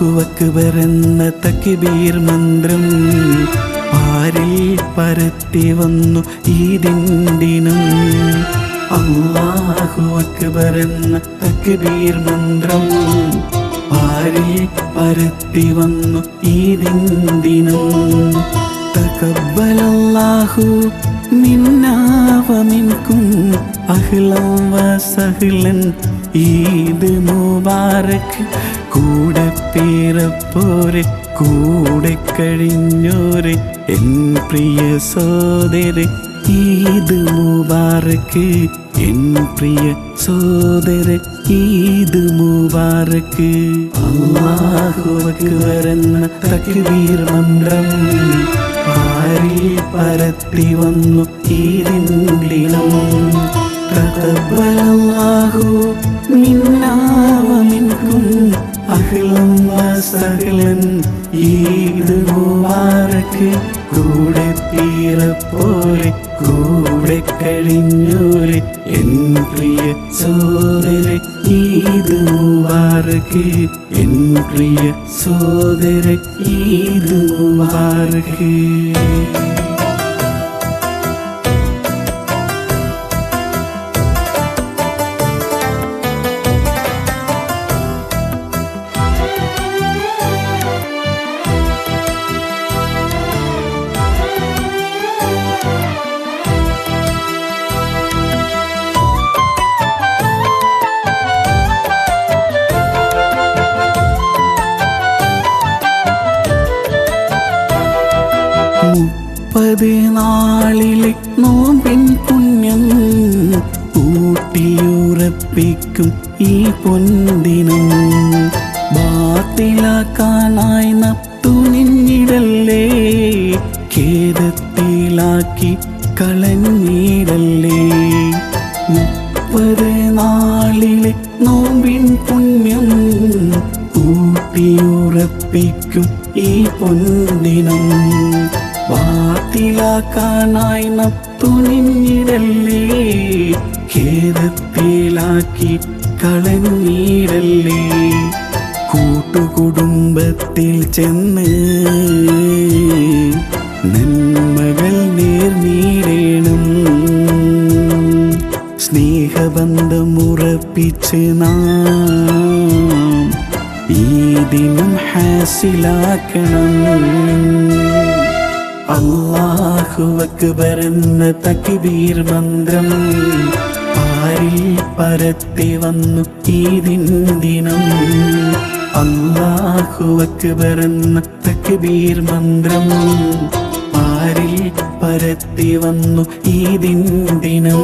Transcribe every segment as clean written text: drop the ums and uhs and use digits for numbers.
അല്ലാഹു അക്ബർ എന്ന തക്ബീർ മന്ത്രം പാരിൽ പരത്തി വന്നു ഈദിൻ ദിനം. അല്ലാഹു അക്ബർ എന്ന തക്ബീർ മന്ത്രം പാരിൽ പരത്തി വന്നു ഈദിൻ ദിനം. തഖബ്ബലല്ലാഹു മിന്നാ വമിൻകും അഹ്ലൻ വസഹ്ലൻ ഈദ് മുബാറക്. കൂടെ പിറപ്പോരെ കൂടെ കഴിഞ്ഞോരെ എൻ പ്രിയ സോദരെ ഈദ് മുബാറക്. എൻ പ്രിയ സോദരെ ഈദ് മുബാറക്. അല്ലാഹു അക്ബർ എന്ന തക്ബീർ മന്ത്രം പാരിൽ പരത്തി വന്നു ഈദിൻ ദിനം. തഖബ്ബലല്ലാഹു മിന്നാ വമിൻകും അഹ്ലൻ വസഹ്ലൻ ഈദ് മുബാറക്. കൂടെ പിറപ്പോരെ കൂടെ കഴിഞ്ഞോരെ എൻ പ്രിയ സോദരെ ഈദ് മുബാറക്. എൻ പ്രിയ സോദരെ ഈദ് മുബാറക്. നാളിലെ നോമ്പിൻ പുണ്യം ഊട്ടിയുറപ്പിക്കും ഈ പൊൻദിനം. ബാത്തിലാക്കാനായി നത്തുനിന്നിടല്ലേ, ഖേദത്തിലാക്കി കളഞ്ഞിടല്ലേ. 30 നാളിലെ നോമ്പിൻ പുണ്യം ഊട്ടിയുറപ്പിക്കും ഈ പൊൻദിനം. ബാത്തിലാക്കാനായി നത്തുനിന്നിടല്ലേ, ഖേദത്തിലാക്കി കളഞ്ഞിടല്ലേ. കൂട്ടുകുടുംബത്തിൽ ചെന്ന് നന്മകൾ നേർന്നിടണം. സ്നേഹബന്ധമുറപ്പിച്ച് നാം ഈ ദിനം ഹാസിലാക്കണം. അല്ലാഹു അക്ബർ എന്ന തക്ബീർ മന്ത്രം പാരിൽ പരത്തി വന്നു ഈദിൻ ദിനം. അല്ലാഹു അക്ബർ എന്ന തക്ബീർ മന്ത്രം പാരിൽ പരത്തി വന്നു ഈദിൻ ദിനം.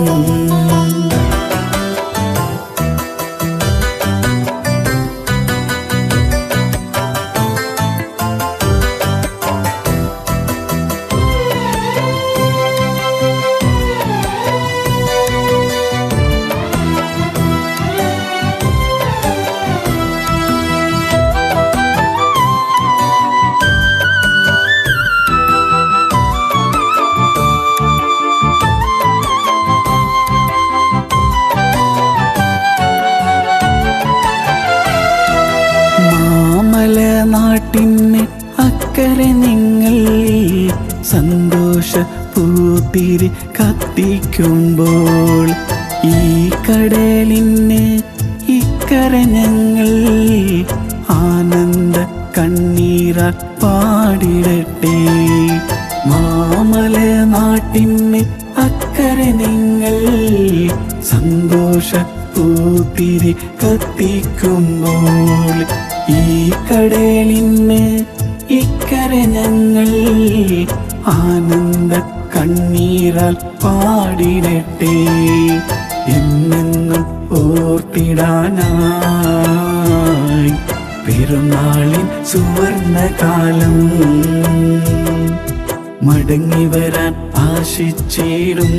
നാട്ടിന് അക്കരെ നിങ്ങൾ സന്തോഷ പൂത്തിരി കത്തിക്കുമ്പോൾ ഈ കടലിന് ഇക്കരെ ഞങ്ങൾ ആനന്ദ കണ്ണീരാൽ പാടിടട്ടെ. മാമല നാട്ടിന് അക്കരെ നിങ്ങൾ സന്തോഷ പൂത്തിരി കത്തിക്കുമ്പോൾ ഈ കടലിന് ഇക്കരെ ഞങ്ങൾ ആനന്ദ കണ്ണീരാൽ പാടിടട്ടെ. എന്നെന്നും ഓർത്തിടാനായി പെരുന്നാളിൻ സുവർണകാലം മടങ്ങി വരാൻ ആശിച്ചിടും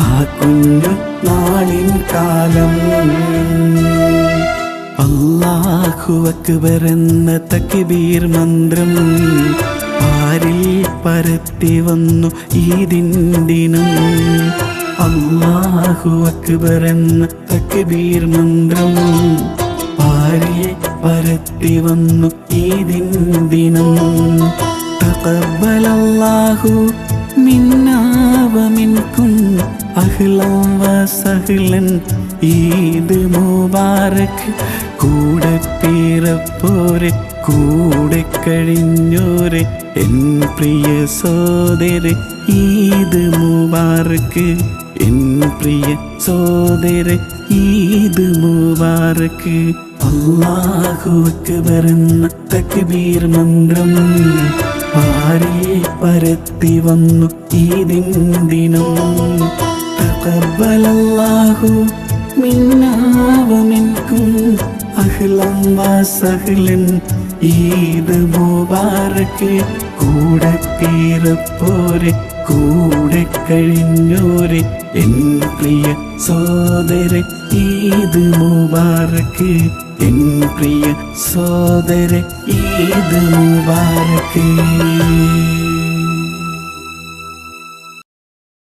ആ കുഞ്ഞു നാളിൻ കാലം. അല്ലാഹു അക്ബർ എന്ന തക്ബീർ മന്ത്രം പാരിൽ പരത്തി വന്നു ഈദിൻ ദിനം. അല്ലാഹു അക്ബർ എന്ന തക്ബീർ മന്ത്രം പാരിൽ പരത്തി വന്നു ഈദിൻ തഖബ്ബലല്ലാഹു മിന്നാ വമിൻകും അഹ്ലൻ വസഹ്ലൻ ഈദ് മുബാറക്. കൂടെ പിറപ്പോരെ കൂടെ കഴിഞ്ഞോരെ എൻ പ്രിയ സോദരെ ഈദ് മുബാറക്. എൻ പ്രിയ സോദരെ ഈദ് മുബാറക്. അല്ലാഹു അക്ബർ എന്ന തക്ബീർ മന്ത്രം പാരിൽ പരത്തി വന്നു ഈദിൻ ദിനം. തഖബ്ബലല്ലാഹു മിന്നാ വമിൻകും അഹ്ലൻ വസഹ്ലൻ ഈദ് മുബാറക്. കൂടെ പിറപ്പോരെ കൂടെ കഴിഞ്ഞോരെ എൻ പ്രിയ സോദരെ ഈദ് മുബാറക്. എൻ പ്രിയ സോദരെ ഈദ് മുബാറക്.